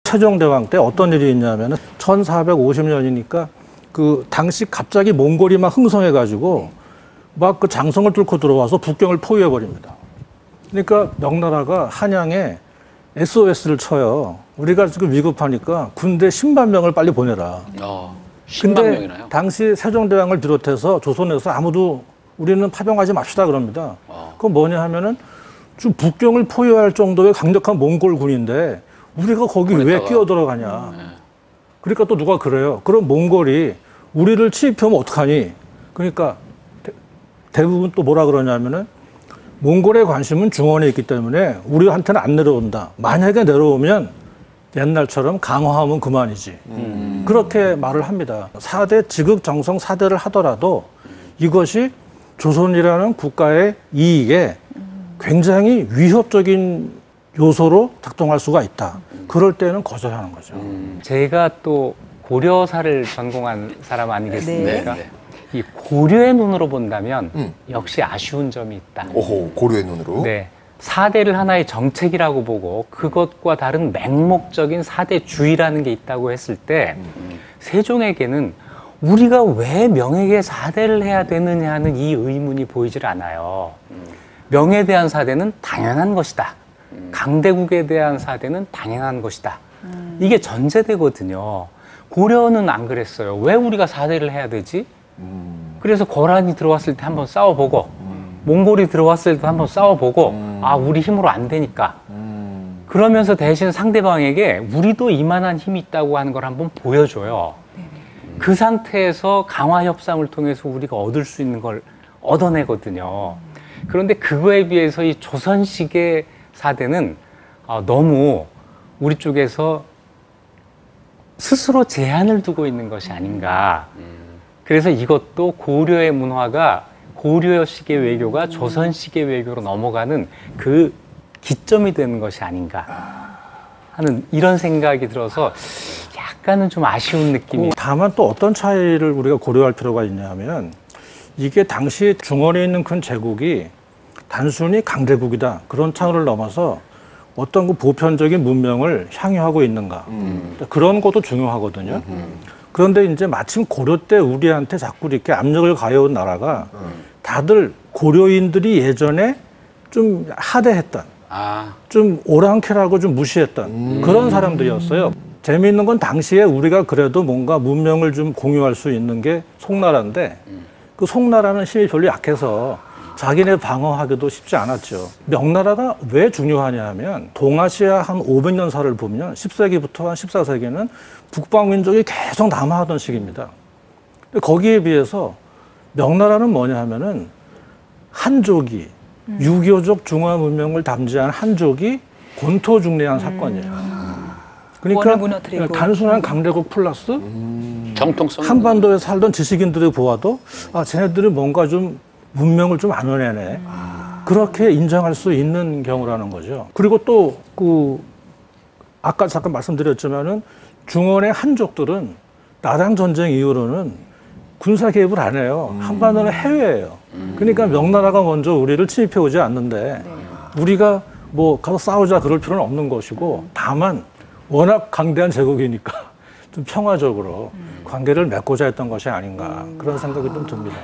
세종대왕 때 어떤 일이 있냐면은 1450년이니까 그 당시 갑자기 몽골이 막 흥성해가지고 막 그 장성을 뚫고 들어와서 북경을 포위해 버립니다. 그러니까 명나라가 한양에 SOS를 쳐요. 우리가 지금 위급하니까 군대 10만 명을 빨리 보내라. 10만 명이나요? 당시 세종대왕을 비롯해서 조선에서 아무도 우리는 파병하지 맙시다 그럽니다. 그건 뭐냐 하면은 좀 북경을 포위할 정도의 강력한 몽골 군인데 우리가 거기 왜 끼어들어가냐. 그러니까 또 누가 그래요. 그럼 몽골이 우리를 침입하면 어떡하니? 그러니까 대부분 또 뭐라 그러냐면은 몽골의 관심은 중원에 있기 때문에 우리한테는 안 내려온다. 만약에 내려오면 옛날처럼 강화하면 그만이지. 그렇게 말을 합니다. 4대 지극정성 4대를 하더라도 이것이 조선이라는 국가의 이익에 굉장히 위협적인 요소로 작동할 수가 있다. 그럴 때는 거절하는 거죠. 제가 또 고려사를 전공한 사람 아니겠습니까? 네. 이 고려의 눈으로 본다면 역시 아쉬운 점이 있다. 오호, 고려의 눈으로? 네. 4대를 하나의 정책이라고 보고 그것과 다른 맹목적인 4대주의라는 게 있다고 했을 때 세종에게는 우리가 왜 명에게 4대를 해야 되느냐는 이 의문이 보이질 않아요. 명에 대한 4대는 당연한 것이다. 강대국에 대한 4대는 당연한 것이다. 이게 전제되거든요. 고려는 안 그랬어요. 왜 우리가 4대를 해야 되지? 그래서 거란이 들어왔을 때 한번 싸워보고 몽골이 들어왔을 때 한번 싸워보고 아 우리 힘으로 안 되니까 그러면서 대신 상대방에게 우리도 이만한 힘이 있다고 하는 걸 한번 보여줘요. 그 상태에서 강화 협상을 통해서 우리가 얻을 수 있는 걸 얻어내거든요. 그런데 그거에 비해서 이 조선식의 4대는 너무 우리 쪽에서 스스로 제한을 두고 있는 것이 아닌가. 그래서 이것도 고려의 문화가 고려식의 외교가 조선식의 외교로 넘어가는 그 기점이 되는 것이 아닌가 하는 이런 생각이 들어서 약간은 좀 아쉬운 느낌이. 다만 또 어떤 차이를 우리가 고려할 필요가 있냐면 이게 당시 중원에 있는 큰 제국이 단순히 강대국이다 그런 차원을 넘어서 어떤 그 보편적인 문명을 향유하고 있는가 그런 것도 중요하거든요. 그런데 이제 마침 고려 때 우리한테 자꾸 이렇게 압력을 가해온 나라가 다들 고려인들이 예전에 좀 하대했던 좀 오랑캐라고 좀 무시했던 그런 사람들이었어요. 재미있는 건 당시에 우리가 그래도 뭔가 문명을 좀 공유할 수 있는 게 송나라인데 그 송나라는 힘이 별로 약해서 자기네 방어하기도 쉽지 않았죠. 명나라가 왜 중요하냐 하면 동아시아 한 500년사를 보면 10세기부터 한 14세기는 북방민족이 계속 남하하던 시기입니다. 거기에 비해서 명나라는 뭐냐 하면은 한족이 유교적 중화 문명을 담지한 한족이 권토중래한 사건이에요. 그러니까 단순한 강대국 플러스 정통성 한반도에 살던 지식인들이 보아도 아 쟤네들이 뭔가 좀 문명을 좀 안 원해네. 그렇게 인정할 수 있는 경우라는 거죠. 그리고 또 그 아까 잠깐 말씀드렸지만은 중원의 한족들은 나당 전쟁 이후로는 군사 개입을 안 해요. 한반도는 해외예요. 그러니까 명나라가 먼저 우리를 침입해 오지 않는데 우리가 뭐 가서 싸우자 그럴 필요는 없는 것이고 다만 워낙 강대한 제국이니까 좀 평화적으로 관계를 맺고자 했던 것이 아닌가 그런 생각이 좀 듭니다.